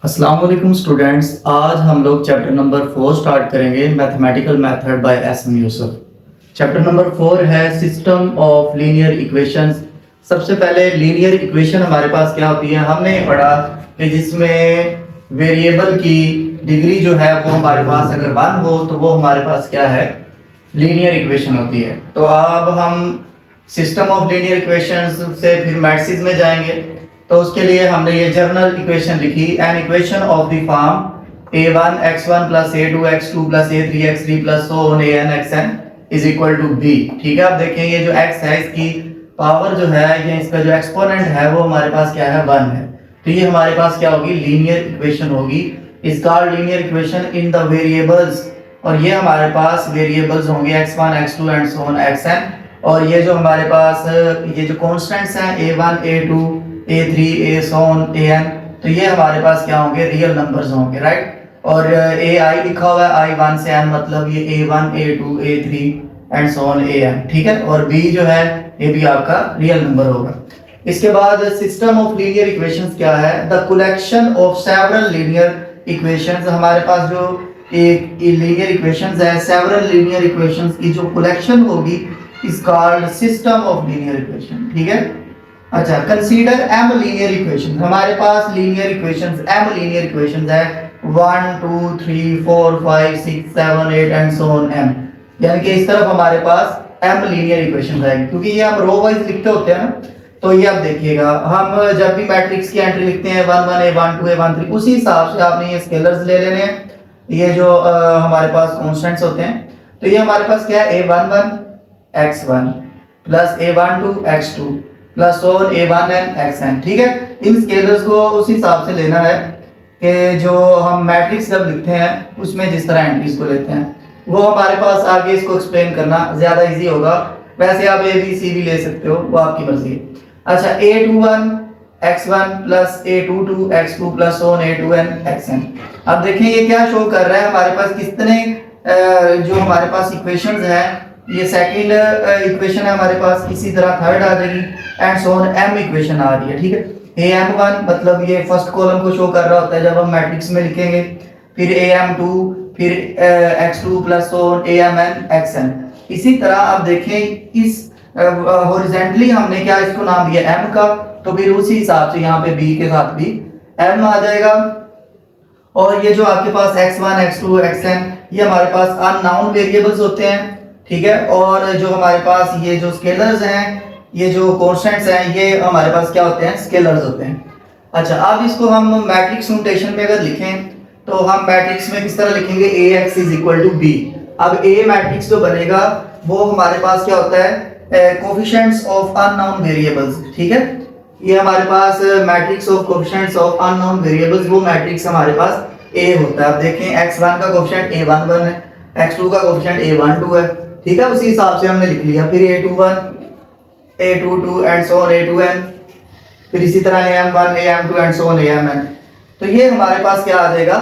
अस्सलाम वालेकुम स्टूडेंट्स। आज हम लोग चैप्टर नंबर 4 स्टार्ट करेंगे, mathematical method by SM. Yusuf. Chapter number 4 है सिस्टम ऑफ लीनियर इक्वेशंस। सबसे पहले लीनियर इक्वेशन हमारे पास क्या होती है, हमने ये पढ़ा कि जिसमें वेरिएबल की डिग्री जो है वो हमारे पास अगर 1 हो तो वो हमारे पास क्या है, लीनियर इक्वेशन होती है। तो अब हम सिस्टम ऑफ लीनियर इक्वेशंस से फिर मैट्रिसेस में जाएंगे। तो उसके लिए हमने ये जनरल इक्वेशन लिखी, an equation of the form a1 x1 plus a2 x2 plus a3 x3 plus so on an xn is equal to b। ठीक है, अब देखें ये जो x है इसकी पावर जो है, ये इसका जो एक्सपोनेंट है वो हमारे पास क्या है, 1 है। तो ये हमारे पास क्या होगी, लीनियर इक्वेशन होगी। Is called linear equation in the variables, और ये हमारे पास वेरिएबल्स होंगे x1 x2 and so on xn। और ये जो हमारे पास ये जो कांस्टेंट्स हैं a1 a2 a3 a so on an, तो ये हमारे पास क्या होंगे, रियल नंबर्स होंगे, राइट। और ai लिखा हुआ है i1 से n, मतलब ये a1 a2 a3 and so on an, ठीक है। और b जो है ये भी आपका रियल नंबर होगा। इसके बाद सिस्टम ऑफ लीनियर इक्वेशंस क्या है, the collection of several linear equations. हमारे पास जो एक लीनियर इक्वेशंस है, सेवरल लीनियर इक्वेशंस की जो कलेक्शन होगी is called system of linear equation, ठीक है। अच्छा, कंसीडर एम लीनियर इक्वेशन। हमारे पास linear equations M linear equations है 1 2 3 4 5 6 7 8 एंड सो ऑन m, यानी कि इस तरफ हमारे पास एम लीनियर इक्वेशंस आएंगे, क्योंकि ये हम रो वाइज लिखते होते हैं ना। तो ये आप देखिएगा, हम जब भी मैट्रिक्स की एंट्री लिखते हैं 1 1 a1 2 a1 3, उसी हिसाब से आपने ये स्केलर्स ले लेने हैं। ये जो हमारे पास कांस्टेंट्स होते हैं, तो ये हमारे पास क्या है, a11 x1 plus a12 x2 plus और a1n xn, ठीक है। इन स्केलर्स को उस हिसाब से लेना है कि जो हम मैट्रिक्स जब लिखते हैं उसमें जिस तरह एंट्रीज को लेते हैं, वो हमारे पास आगे इसको एक्सप्लेन करना ज़्यादा इजी होगा। वैसे आप a b c भी ले सकते हो, वो आपकी मर्जी है। अच्छा, a21 x1 plus a22 x2 plus on a2n xn। अब देखें ये क्या शो कर रहा है, हमारे पास कितने जो हमारे पास इक्वेशंस हैं, ये सेकंड इक्वेशन है हमारे पास, इसी तरह थर्ड आ जाएगी and so on m equation आ रही है, ठीक है। am1 मतलब ये फर्स्ट कॉलम को शो कर रहा होता है जब हम मैट्रिक्स में लिखेंगे, फिर am2, फिर x2 plus so on amn xn। इसी तरह आप देखें इस हॉरिजॉन्टली हमने क्या इसको नाम दिया m का, तो फिर उसी हिसाब से यहाँ पे b के साथ भी m आ जाएगा। और ये जो आपके पास x1 x2 xn, ये हमारे पास अननाउन वेरिएबल्स होते हैं, ठीक है। और जो हमारे पास ये जो स्केलर्स हैं, ये जो कांस्टेंट्स हैं, ये हमारे पास क्या होते हैं, स्केलर्स होते हैं। अच्छा, अब इसको हम मैट्रिक्स नोटेशन में अगर लिखें तो हम मैट्रिक्स में किस तरह लिखेंगे, ax is equal to b। अब a मैट्रिक्स जो बनेगा वो हमारे पास क्या होता है, कोफिशिएंट्स ऑफ अननोन वेरिएबल्स, ठीक है। ये हमारे पास matrix of coefficients of unknown variables, वो मैट्रिक्स हमारे पास a होता है। अब देखें x1 का कोफिशिएंट a11 है, x2 का कोफिशिएंट a12 है, ठीक है। उसी हिसाब से हमने लिख लिया। फिर a21 a22 and so on a2n, फिर इसी तरह am1 am2 and so on amn। तो ये हमारे पास क्या आ जाएगा,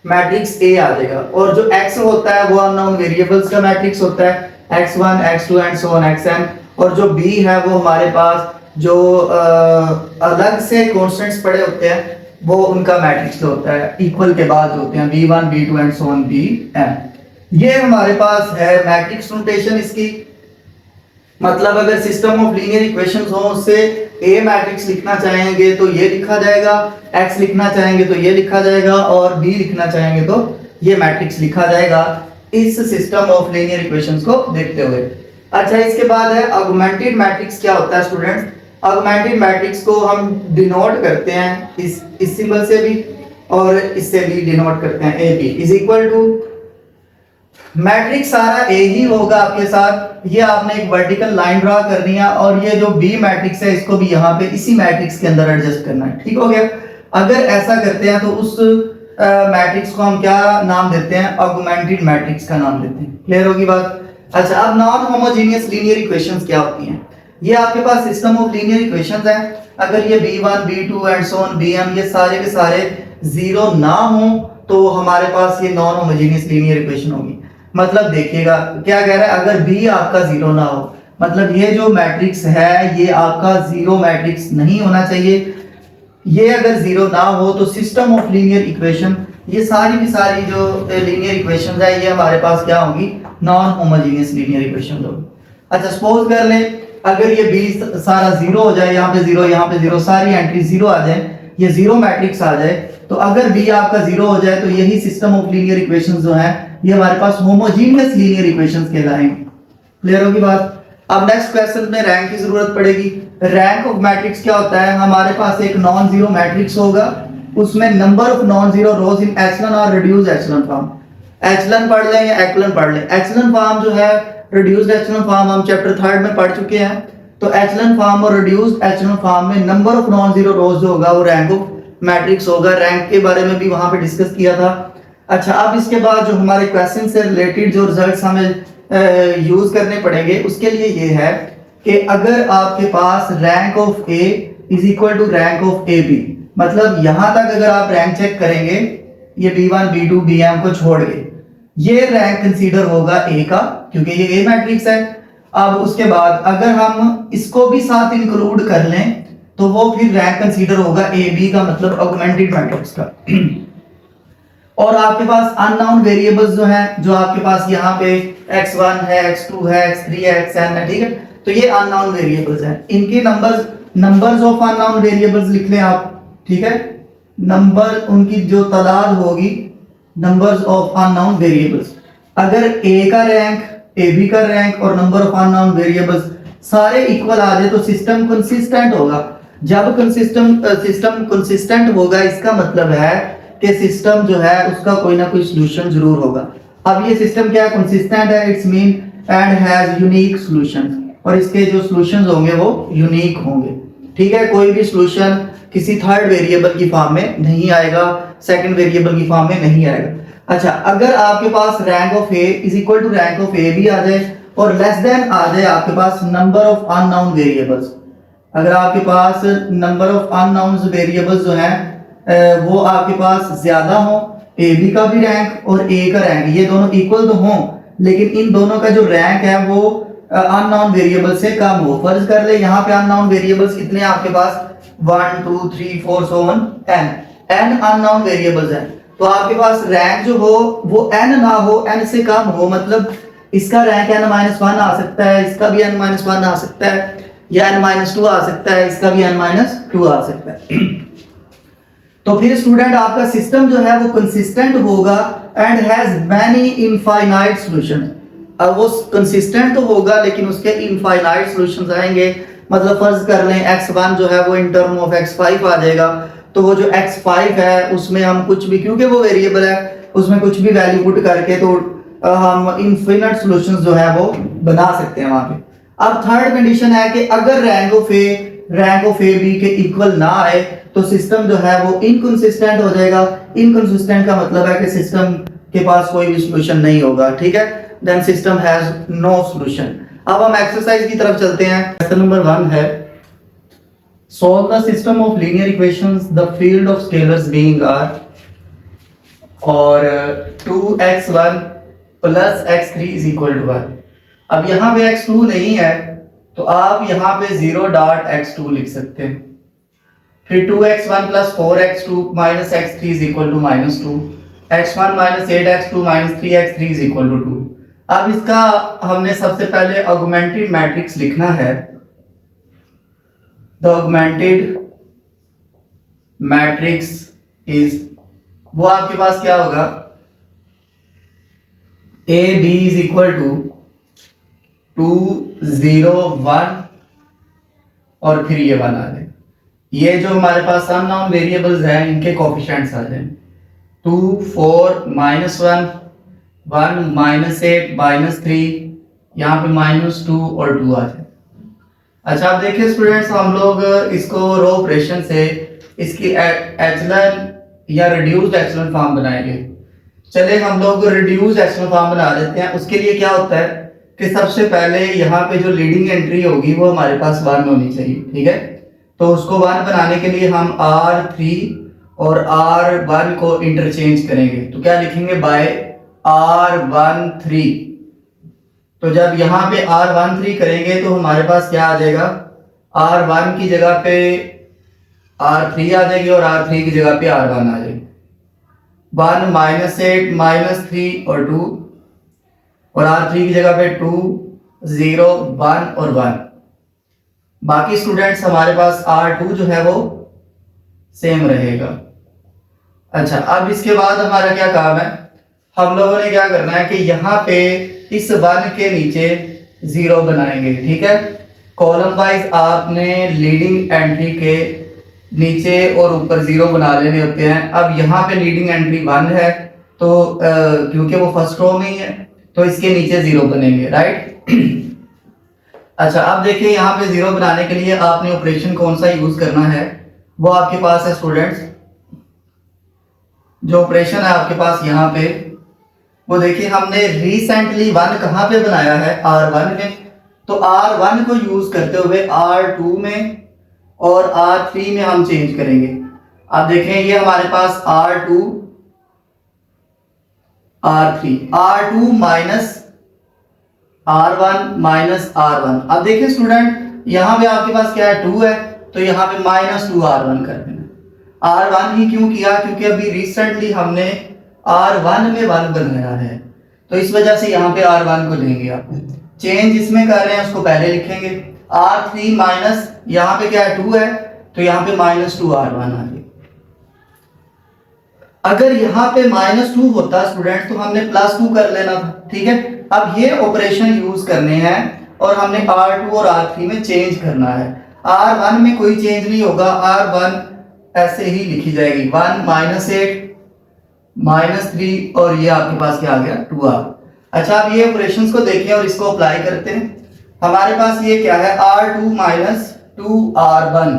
मैट्रिक्स A आ जाएगा। और जो x होता है वो अननोन वेरिएबल्स का मैट्रिक्स होता है, x1 x2 and so on xn। और जो B है वो हमारे पास जो अलग से कांस्टेंट्स पड़े होते हैं, वो उनका मैट्रिक्स होता है, इक्वल के बाद होते हैं b1 b2 and so on bn। ये हमारे पास है मैट्रिक्स नोटेशन इसकी। मतलब अगर सिस्टम ऑफ लीनियर इक्वेशंस हो, उससे a मैट्रिक्स लिखना चाहेंगे तो ये लिखा जाएगा, x लिखना चाहेंगे तो ये लिखा जाएगा, और b लिखना चाहेंगे तो ये मैट्रिक्स लिखा जाएगा इस सिस्टम ऑफ लीनियर इक्वेशंस को देखते हुए। अच्छा, इसके बाद है ऑगमेंटेड मैट्रिक्स। क्या होता है स्टूडेंट्स, ऑगमेंटेड मैट्रिक्स को हम डिनोट करते हैं इस सिंबल से भी, और इससे भी डिनोट करते हैं, ab is equal to matrix सारा A ही होगा आपके साथ। ये आपने एक वर्टिकल लाइन ड्रा करनी है, और ये जो B मैट्रिक्स है इसको भी यहाँ पे इसी मैट्रिक्स के अंदर एडजस्ट करना है, ठीक हो गया। अगर ऐसा करते हैं तो उस मैट्रिक्स को हम क्या नाम देते हैं, ऑगमेंटेड मैट्रिक्स का नाम देते हैं। क्लियर होगी बात। अच्छा, अब नॉन होमोजेनियस लीनियर इक्वेशंस क्या होती हैं। ये आपके पास सिस्टम ऑफ लीनियर इक्वेशंस है, अगर ये b1 b2 and so on bm ये सारे के सारे जीरो ना हो तो हमारे पास ये नॉन होमोजेनियस लीनियर इक्वेशन होगी। मतलब देखिएगा क्या कह रहा है, अगर b आपका जीरो ना हो, मतलब ये जो मैट्रिक्स है ये आपका जीरो मैट्रिक्स नहीं होना चाहिए। ये अगर जीरो ना हो तो सिस्टम ऑफ लीनियर इक्वेशन, ये सारी की सारी जो लीनियर इक्वेशन है ये हमारे पास क्या होगी, नॉन होमोजेनियस लीनियर इक्वेशन होगी। अच्छा सपोज कर ले अगर ये बी सारा जीरो हो जाए, यहाँ पे जीरो यहाँ पे जीरो, सारी एंट्री जीरो आ जाए, ये जीरो मैट्रिक्स आ जाए, तो अगर बी आपका जीरो हो जाए तो यही सिस्टम ऑफ लीनियर इक्वेशंस जो है ये हमारे पास होमोजेनियस लीनियर इक्वेशंस कहलाएंगे। क्लियर होगी बात। अब नेक्स्ट क्वेश्चन में रैंक की जरूरत पड़ेगी। रैंक ऑफ मैट्रिक्स क्या होता है, हमारे पास एक नॉन जीरो मैट्रिक्स होगा, उसमें number of non zero rows in echelon और रिड्यूस एचलन फॉर्म। एचलन पढ़ लें या एक्लन पढ़ लें, एचलन फॉर्म जो है, रिड्यूस्ड एचलन फॉर्म हम चैप्टर 3 में पढ़ चुके हैं। तो एचलन फॉर्म और रिड्यूस्ड एचलन फॉर्म में नंबर ऑफ नॉन जीरो रोज जो होगा वो रैंक ऑफ मैट्रिक्स होगा। रैंक के बारे में भी वहां पे डिस्कस किया था। अच्छा अब इसके बाद जो हमारे क्वेश्चन से रिलेटेड जो रिजल्ट्स हमें यूज करने पड़ेंगे उसके लिए ये है कि अगर आपके पास rank of A is equal to rank of A B, मतलब यहां तक अगर आप रैंक चेक करेंगे, ये B1 B2 BM को छोड़ के, ये रैंक कंसीडर होगा ए का क्योंकि ये ए मैट्रिक्स है। अब उसके बाद अगर हम इसको भी साथ इंक्लूड कर लें तो वो फिर रैंक कंसीडर होगा ए बी का, मतलब ऑगमेंटेड मैट्रिक्स का। और आपके पास अननोन वेरिएबल्स जो हैं, जो आपके पास यहाँ पे x1 है, x2 है, x3 है, xn है, ठीक है, तो ये अननोन वेरिएबल्स हैं। इनके नंबर्स ऑफ अननोन वेरिएबल्स लिख लें आप, ठीक है, नंबर उनकी जो तादाद होगी, नंबर्स ऑफ अननोन वेरिएबल्स। अगर ए का रैंक, ए बी का रैंक और नंबर ऑफ अननोन वेरिएबल्स सारे इक्वल आ जाए तो सिस्टम कंसिस्टेंट होगा। जब सिस्टम कंसिस्टेंट होगा इसका मतलब है कि सिस्टम जो है उसका कोई ना कोई सॉल्यूशन जरूर होगा। अब ये सिस्टम क्या है, कंसिस्टेंट है, it's mean and has unique solutions, और इसके जो सॉल्यूशंस होंगे वो यूनिक होंगे। ठीक है, कोई भी सॉल्यूशन किसी थर्ड वेरिएबल की फॉर्म में नहीं आएगा, सेकंड वेरिएबल की फॉर्म में नहीं आएगा। अच्छा, अगर आपके पास rank of A is equal to rank of A भी आ जाए और लेस देन आ जाए आपके पास नंबर ऑफ अननोन वेरिएबल्स, अगर आपके पास नंबर ऑफ अननोन वेरिएबल्स जो है वो आपके पास ज्यादा हो, ए बी का भी रैंक और ए का रैंक ये दोनों इक्वल तो हो, लेकिन इन दोनों का जो रैंक है वो अननोन वेरिएबल से कम हो। फर्ज कर ले यहाँ पे अननोन वेरिएबल्स कितने हैं आपके पास, 1 2 3 4 so on n unknown variables हैं, तो आपके पास रैंक जो हो वो n ना हो, n से कम हो, मतलब इसका रैंक n-1 आ सकता है, इसका भी n-1 आ सकता है, या n-2 आ सकता है, इसका भी n-2 आ सकता है। तो फिर स्टूडेंट आपका सिस्टम जो है वो कंसिस्टेंट होगा and has many infinite solutions. अब वो कंसिस्टेंट तो होगा लेकिन उसके इनफाइनाइट सॉल्यूशंस आएंगे। मतलब फर्ज कर लें x1 जो है वो इन टर्म ऑफ x5 आ जाएगा, तो वो जो x5 है उसमें हम कुछ भी, क्योंकि वो वेरिएबल है, उसमें कुछ भी वैल्यू पुट करके तो हम इनफिनिट सॉल्यूशंस जो है वो बना सकते हैं वहां पे। अब थर्ड कंडीशन है कि अगर रैंक ऑफ ए बी के इक्वल ना आए तो सिस्टम जो है वो इनकंसिस्टेंट हो जाएगा। इनकंसिस्टेंट का मतलब है कि सिस्टम के पास कोई भी सॉल्यूशन नहीं होगा। ठीक है, then system has no solution. अब हम एक्सरसाइज की तरफ चलते हैं। क्वेश्चन नंबर 1 है, solve the system of linear equations the field of scalars being R और 2x1 plus x3 is equal to 1। अब यहाँ पे x2 नहीं है तो आप यहाँ पे 0.x2 लिख सकते हैं। फिर 2x1 plus 4x2 minus x3 is equal to -2, x1 minus 8x2 minus 3x3 is equal to 2। अब इसका हमने सबसे पहले ऑगमेंटेड मैट्रिक्स लिखना है। द ऑगमेंटेड मैट्रिक्स इज, वो आपके पास क्या होगा, A B is equal to 2 0 1 और फिर ये 1 आ जाए। ये जो हमारे पास अननोन वेरिएबल्स हैं इनके कोएफिशिएंट्स आ जाए 2 4 -1 1 -8 -3, यहाँ पे -2 और 2 आ जाए। अच्छा आप देखिए स्टूडेंट्स, हम लोग इसको रो ऑपरेशन से इसकी एचलन या रिड्यूस्ड एचलन फॉर्म बनाएंगे। चले हम लोग रिड्यूस्ड एचलन फॉर्म बना देते हैं। उसके लिए क्या होता है कि सबसे पहले यहाँ पे जो लीडिंग एंट्री होगी वो हमारे पास 1 होनी चाहिए। ठीक है, तो उसको 1 बनाने के लिए हम R3 और R1 को इंटरचेंज करेंगे। तो क्या लिखेंगे, बाय R13। तो जब यहाँ पे R13 करेंगे तो हमारे पास क्या आ जाएगा, R1 की जगह पे R3 आ जाएगी और R3 की जगह पे R1 आ जाएगी। 1 -8 -3 और 2, और R3 की जगह पे 2 0 1 और 1। बाकी स्टूडेंट्स हमारे पास R2 जो है वो सेम रहेगा। अच्छा, अब इसके बाद हमारा क्या काम है, हम लोगों ने क्या करना है कि यहाँ पे इस 1 के नीचे 0 बनाएंगे। ठीक है, कॉलम वाइज आपने लीडिंग एंट्री के नीचे और ऊपर 0 बना लेने होते हैं। अब यहाँ पे लीडिंग एंट्री 1 है, तो क्योंकि वो फर्स्ट रो में ही है तो इसके नीचे 0 बनेंगे, राइट। अच्छा, अब देखिए यहाँ पे 0 बनाने के लिए आपने ऑपरेशन कौन सा यूज करना है, वो आपके पास है स्टूडेंट्स। जो ऑपरेशन है आपके पास यहाँ पे, वो देखिए हमने रिसेंटली 1 कहाँ पे बनाया है, R1 में। तो R1 को यूज करते हुए R2 में और R3 में हम चेंज करेंगे। अब देखें ये हमारे पास R2 R3 R2 minus R1 minus R1। अब देखिए स्टूडेंट, यहाँ पे आपके पास क्या है, 2 है, तो यहाँ पे -2 R1 कर देना। R1 ही क्यों किया, क्योंकि अभी रिसेंटली हमने R1 में 1 बनाया है, तो इस वजह से यहाँ पे R1 को लेंगे। आप चेंज इसमें कर रहे हैं उसको पहले लिखेंगे। R3 माइनस यहाँ पे क्या है, 2 है, तो यहाँ पे -2 R1 आ गया। अगर यहाँ पे -2 होता स्टूडेंट तो हमने +2 कर लेना था। ठीक है, अब ये ऑपरेशन यूज करने हैं और हमने R2 और R3 में चेंज करना है। R1 में कोई चेंज नहीं होगा, R1 ऐसे ही लिखी जाएगी, 1 -8 -3 और ये आपके पास क्या आ गया, 2R। अच्छा, अब ये ऑपरेशंस को देखें और इसको अप्लाई करते हैं। हमारे पास ये क्या है, R2 - 2R1।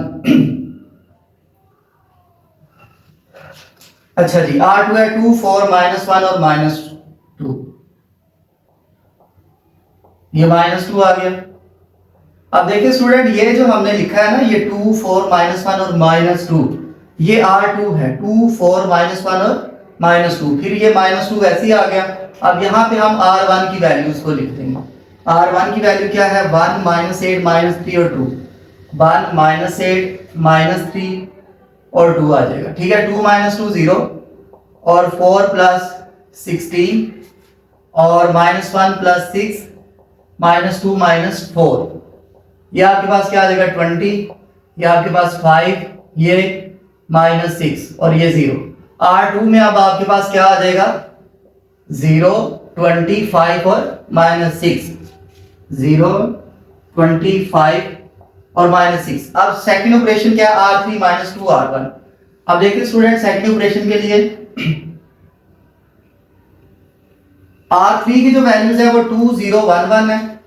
अच्छा जी, R2 है 2 4 -1 और -2, ये -2 आ गया। अब देखिए स्टूडेंट, ये जो हमने लिखा है ना, ये 2 4 -1 और -2, ये R2 है, 2 4 -1 और -2, फिर ये -2 ऐसे ही आ गया। अब यहाँ पे हम R1 की वैल्यूज को लिख देंगे। R1 की वैल्यू क्या है, 1 -8 -3 और 2, 1 -8 -3 और 2 आ जाएगा। ठीक है, 2 -2 0 और 4 + 16 और -1 + 6 -2 -4, ये आपके पास क्या आ जाएगा, 20, ये आपके पास 5, ये -6 और ये 0। R2 में अब आपके पास क्या आ जाएगा, 0 25 और -6, 0 25 और -6। अब सेकंड ऑपरेशन क्या है, R3 - 2R1। अब देखिए स्टूडेंट, सेकंड ऑपरेशन के लिए R3 की जो वैल्यूज है वो 2 0 1 1 है,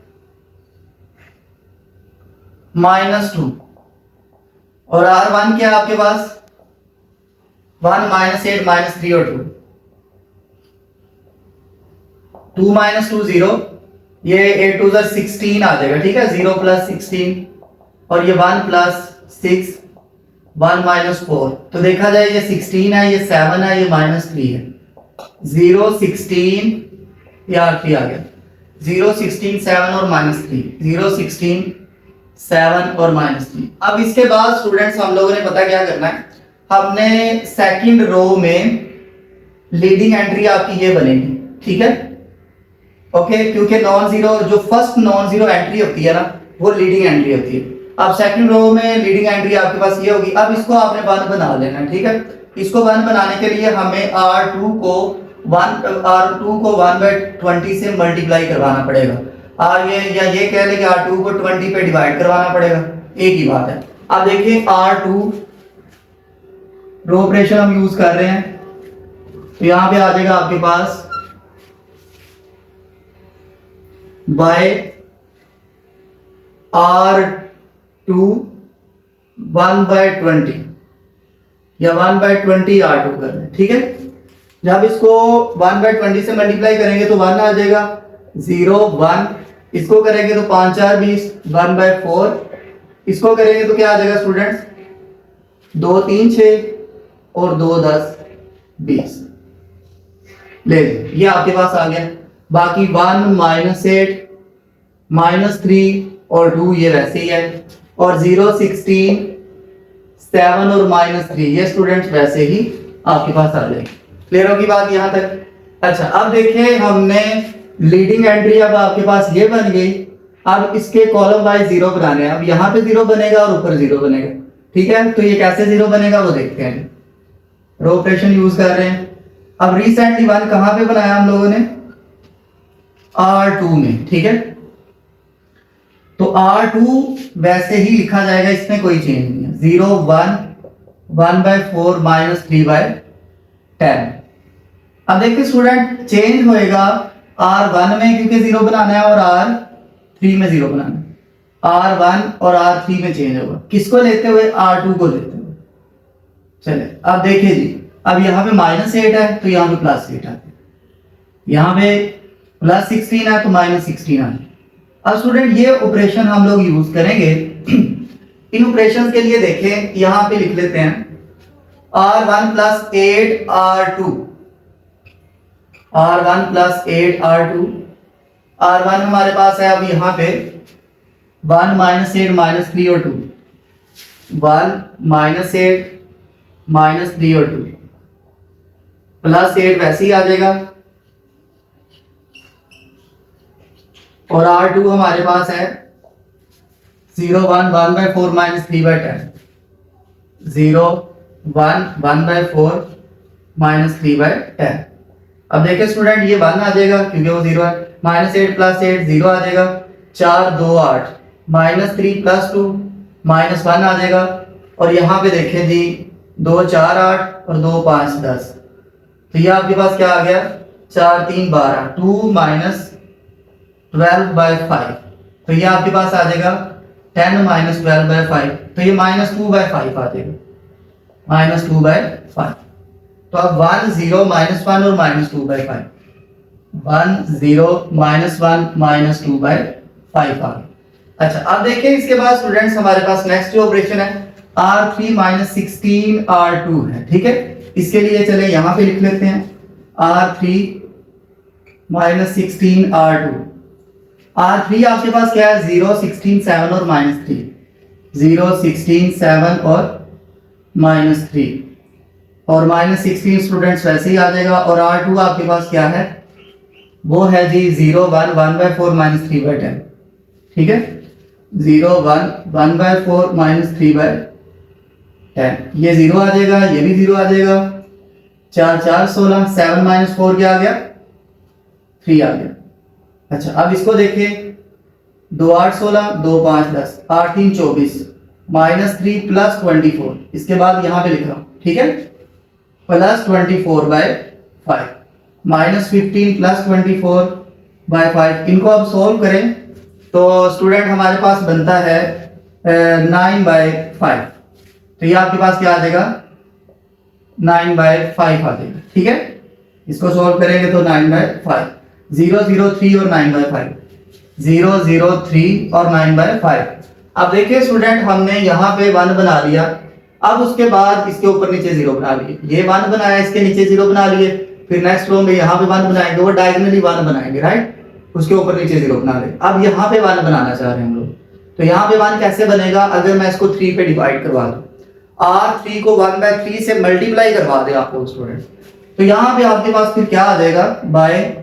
-2, और R1 क्या है आपके पास, 1 -8 -3 और 2, 2 -2 0, ये 8 2 16 आ जाएगा। ठीक है, 0 + 16 और ये 1 + 6 1 -4, तो देखा जाए ये 16 है, ये 7 है, ये -3 है, 0 16, ये R3 आ गया, 0 16 7 और -3, 0 16 7 और -3। अब इसके बाद स्टूडेंट्स हम लोगों ने पता क्या करना है, हमने सेकंड रो में लीडिंग एंट्री आपकी ये बनेगी। ठीक है, ओके, क्योंकि नॉन जीरो, जो फर्स्ट नॉन जीरो एंट्री होती है ना, वो लीडिंग एंट्री होती है। अब सेकंड रो में लीडिंग एंट्री आपके पास ये होगी। अब इसको आपने 1 बना लेना है। ठीक है, इसको 1 बनाने के लिए हमें R2 को 1/20 से मल्टीप्लाई करवाना पड़ेगा। और ये कह लें कि R2 को 20 पे डिवाइड करवाना पड़ेगा, एक ही बात है। अब देखिए R2 रो ऑपरेशन हम यूज कर रहे हैं, तो यहां पे आ जाएगा आपके पास बाय R2 1/20 या 1/20 R2 कर रहे हैं। ठीक है, जब इसको 1/20 से मल्टीप्लाई करेंगे तो 1 आ जाएगा, 0 1, इसको करेंगे तो 5 4 20, 1/4, इसको करेंगे तो क्या आ जाएगा स्टूडेंट्स, 2 3 6 और 2 10 20। ले ये आपके पास आ गया। बाकी 1 -8 -3 और 2 ये वैसे ही है, और 0 16 7 और -3 ये स्टूडेंट्स वैसे ही आपके पास आ जाएंगे। क्लियर होगी बात यहाँ तक? अच्छा, अब देखिए हमने लीडिंग एंट्री अब आपके पास ये बन गई। अब इसके कॉलम वाइज 0 बनाने हैं। अब यहाँ पे 0 बनेगा और ऊपर 0 बनेगा। ठीक है, तो ये कैसे 0 बनेगा वो देखते हैं। रो ऑपरेशन यूज कर रहे हैं। अब रिसेंटली 1 कहां पे बनाया हम लोगों ने? R2 में। ठीक है, तो R2 वैसे ही लिखा जाएगा, इसमें कोई चेंज नहीं है। 0 1 1/4 -3/10। अब देखिए स्टूडेंट, चेंज होएगा R1 में क्योंकि 0 बनाना है और R3 में 0 बनाना है। R1 और R3 में चेंज होगा। किसको लेते हुए? R2 को लेते हुए। चले अब देखिए जी, अब यहाँ पे -8 है तो यहाँ पे +8 है, यहाँ पे +16 है तो -16 है। अब स्टूडेंट ये ऑपरेशन हम लोग यूज करेंगे। इन ऑपरेशंस के लिए देखें, यहाँ पे लिख लेते हैं R1 + 8 R2, R1 + 8 R2। R1 हमारे पास है अब यहाँ पे 1 -8 -3 और 2, 1 -8 -3 और 2 +8 वैसे ही आ जाएगा। और R2 हमारे पास है 0 1 1/4 -3/10, 0 1 1/4 -3/10। अब देखिए स्टूडेंट, ये 1 आ जाएगा क्योंकि वो 0 है। -8 + 8 0 आ जाएगा। 4 2 8 -3 + 2 -1 आ जाएगा। और यहाँ पे देखें जी, 2 4 8 और 2 5 10, तो ये आपके पास क्या आ गया? 4 3 12, 2 -12/5, तो ये आपके पास आ जाएगा 10 -12/5, तो ये -2/5 आ जाएगा, -2/5। तो अब 1 0 -1 और -2/5, 1 0 -1 -2/5 आ गया। अच्छा, अब देखिए इसके बाद स्टूडेंट्स हमारे पास नेक्स्ट जो ऑपरेशन है R3 -16 R2 है। ठीक है, इसके लिए चले यहां पे लिख लेते हैं R3 -16 R2। R3 आपके पास क्या है? 0 16 7 और -3, 0 16 7 और -3, और -16 स्टूडेंट्स वैसे ही आ जाएगा। और R2 आपके पास क्या है? वो है जी 0 1 1/4 -3/10। ठीक है, 0 1 1/4 -3/10, ये 0 आ जाएगा, ये भी 0 आ जाएगा। 4 4 16, 7 - 4 क्या आ गया? 3 आ गया। अच्छा, अब इसको देखिए, 2 8 16, 2 5 10, 8 3 24, -3 + 24, इसके बाद यहाँ पे लिख रहा हूँ। ठीक है, +24/5, -15 + 24/5। इनको अब सोल्व करें तो स्टूडेंट हमारे पास बनता है 9/5, तो ये आपके पास क्या आ जाएगा? 9/5 आ जाएगा। ठीक है, इसको सोल्व करेंगे तो 9/5, 0 0 3 और 9/5, 0 0 3 और 9/5। अब देखिए स्टूडेंट, हमने यहाँ पे 1 बना लिया। अब उसके बाद इसके ऊपर नीचे 0 बना लिए। ये 1 बनाया, इसके नीचे 0 बना लिए। फिर नेक्स्ट रो में यहाँ पे 1 बनाएंगे, वो डायगोनली 1 बनाएंगे, राइट? उसके ऊपर नीचे 0 बना ले। अब यहाँ पे 1 बनाना चाह रहे हैं हम लोग, तो यहाँ पे 1 कैसे बनेगा? अगर मैं इसको 3 पे डिवाइड करवा दूं, R3 को 1/3 से मल्टीप्लाई करवा दे आप लोग स्टूडेंट, तो यहाँ पे आपके पास फिर क्या आ जाएगा? बाय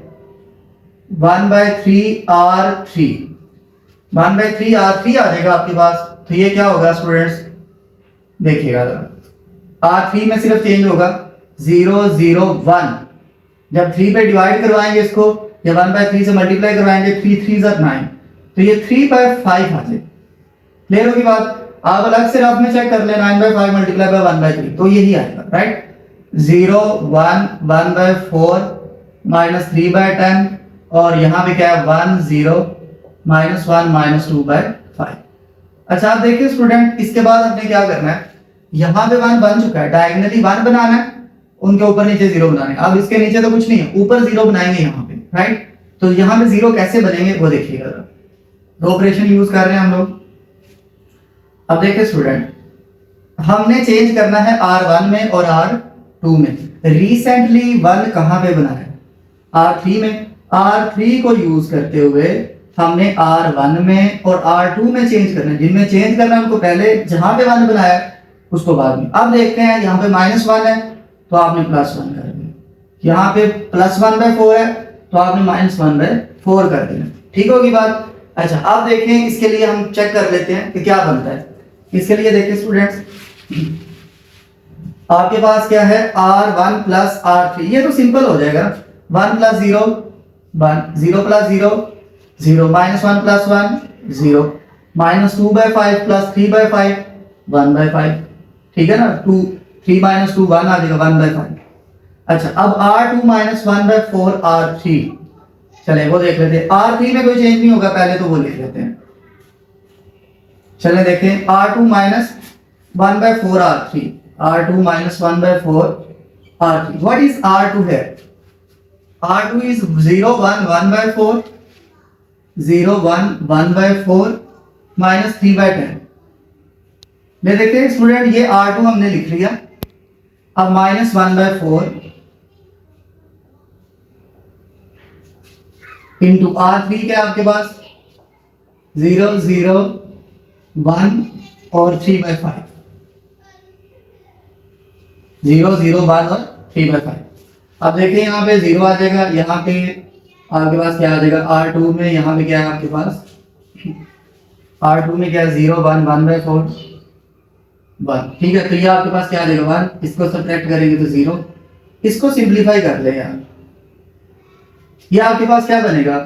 1/3 R3, 1/3 R3 आ जाएगा आपके पास। तो ये क्या होगा स्टूडेंट्स? देखिएगा R3 में सिर्फ चेंज होगा 0 0 1। जब 3 पे डिवाइड करवाएंगे इसको, या 1/3 से मल्टीप्लाई करवाएंगे, 3 3 9, तो ये 3/5 आ जाए। क्लियर होगी बात? आप अलग से रफ में चेक कर ले, 9/5 मल्टीप्लाई बाय 1/3, तो यही आएगा, राइट? 0 1 1/4 -3/10, और यहाँ पे क्या है? 1 0 -1 -2/5। अच्छा, आप देखिए स्टूडेंट, इसके बाद हमने क्या करना है? यहाँ पे 1 बन चुका है, डायगोनली 1 बनाना है, उनके ऊपर नीचे 0 बनाने। अब इसके नीचे तो कुछ नहीं है, ऊपर 0 बनाएंगे यहाँ पे, राइट? तो यहाँ पे 0 कैसे बनेंगे वो देखिएगा। दो ऑपरेशन यूज कर रहे हैं हम लोग। अब देखिए स्टूडेंट, हमने चेंज करना है R1 में और R2 में। रिसेंटली 1 कहाँ पे बना है? R3 में। R3 को यूज करते हुए हमने R1 में और R2 में चेंज करना है। जिनमें चेंज करना है उनको पहले जहां पे 1 बनाया उसको बाद में। अब देखते हैं यहाँ पे -1 है तो आपने +1 कर दिया, यहाँ पे +1/4 है तो आपने -1/4 कर दिया। ठीक होगी बात। अच्छा अब देखें, इसके लिए हम चेक कर लेते हैं कि क्या बनता है। इसके लिए देखिए स्टूडेंट्स, आपके पास क्या है, R1 + R3, ये तो सिंपल हो जाएगा। 1 + 0 1, 0 + 0 0, -1 + 1 0, -2/5 + 3/5 1/5। ठीक है ना, 2 3 - 2 1 आ जाएगा 1/5। अच्छा अब R2 - 1/4 R3, चले वो देख लेते हैं। R3 में कोई चेंज नहीं होगा, पहले तो वो लिख लेते हैं। चले देखें, R2 - 1/4 R3, R2 - 1/4 R3। What is R2 here? R2 is 0 1 1/4, 0 1 1/4 -3/10। ले देखते हैं स्टूडेंट, ये R2 हमने लिख लिया। अब -1/4 इंटू R3 क्या आपके पास, 0 0 1 और 3/5, 0 0 1 और 3/5। अब देखिए यहाँ पे 0 आ जाएगा, यहाँ पे आपके पास क्या आ जाएगा, R2 में यहाँ पे क्या है आपके पास, R2 में क्या है, 0 1 1/4 1। ठीक है, तो ये आपके पास क्या आ जाएगा 1, इसको सब्ट्रैक्ट करेंगे तो 0, इसको सिंप्लीफाई कर ले यार, ये आपके पास क्या बनेगा,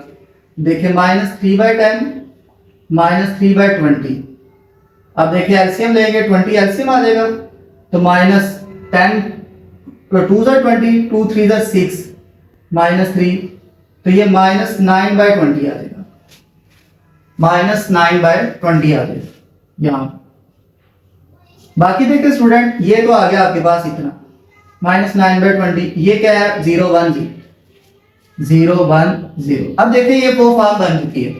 देखिए -3/10 -3/20। अब देखिए एलसीएम लेंगे, 20 एलसीएम आ जाएगा, तो -10 2 * 20 2 3 * 6 -3, तो ये -9/20 आ जाएगा, -9/20 आ जाएगा यहाँ। बाकी देखिए स्टूडेंट, ये तो आ गया आपके पास इतना -9/20, ये क्या है 0 1 0 1 0। अब देखिए ये वो फॉर्म बन चुकी है,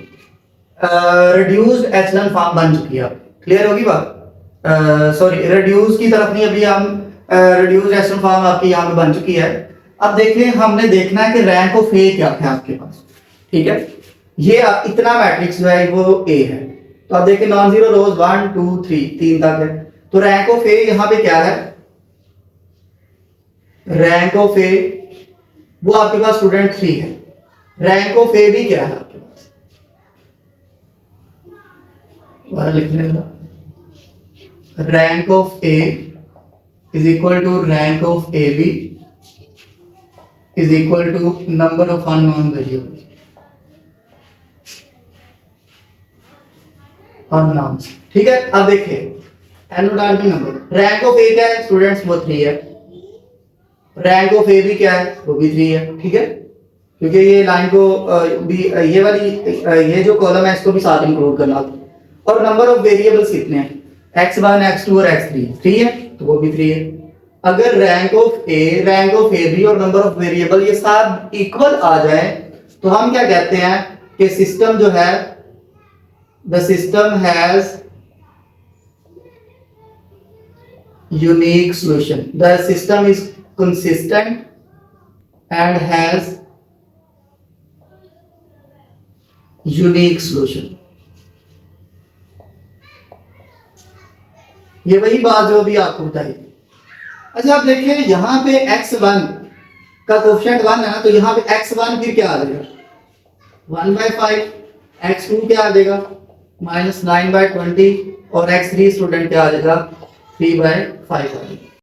रिड्यूस्ड एचेलॉन फॉर्म बन चुकी है। क्लियर होगी बात, सॉरी रिड्यूस की तरफ नहीं, अभी हम रिड्यूस्ड एचेलॉन फॉर्म आपकी यहाँ पे बन चुकी है। अब देखिए, हमने देखना है कि रैंक ऑफ ए क्या है आपके पास। ठीक है, ये इतना मैट्रिक्स जो है वो ए है, तो अब देखिए नॉन जीरो रोज 1 2 3 तक है, तो रैंक ऑफ ए यहाँ पे क्या है, रैंक ऑफ ए वो आपके पास स्टूडेंट 3 है। रैंक ऑफ ए भी क्या है आपके पास, लिखने का, rank of A is equal to rank of A B is equal to number of unknown variables unknowns. ठीक है, अब देखिए एनोडार्टिक नंबर, रैंक ऑफ ए क्या है स्टूडेंट्स, वो 3 है। रैंक ऑफ ए भी क्या है, वो भी 3 है। ठीक है, क्योंकि ये लाइन को भी ये वाली ये जो कॉलम है इसको भी साथ इंक्लूड करना। और नंबर ऑफ वेरिएबल्स कितने हैं, x1 x2 और x3 3 है, तो वो भी 3 है। अगर रैंक ऑफ ए बी और नंबर ऑफ वेरिएबल ये सब इक्वल आ जाए तो हम क्या कहते हैं कि सिस्टम जो है, the system has unique solution, the system is consistent and has unique solution। ये वही बात जो अभी आपको बताई। अच्छा आप देखिए, यहां पे x1 का कोएफिशिएंट 1 है ना, तो यहां पे x1 फिर क्या आ जाएगा 1/5, x2 क्या आ जाएगा -9/20 और x3 स्टूडेंट क्या आ जाएगा 3/5 आ जाएगा।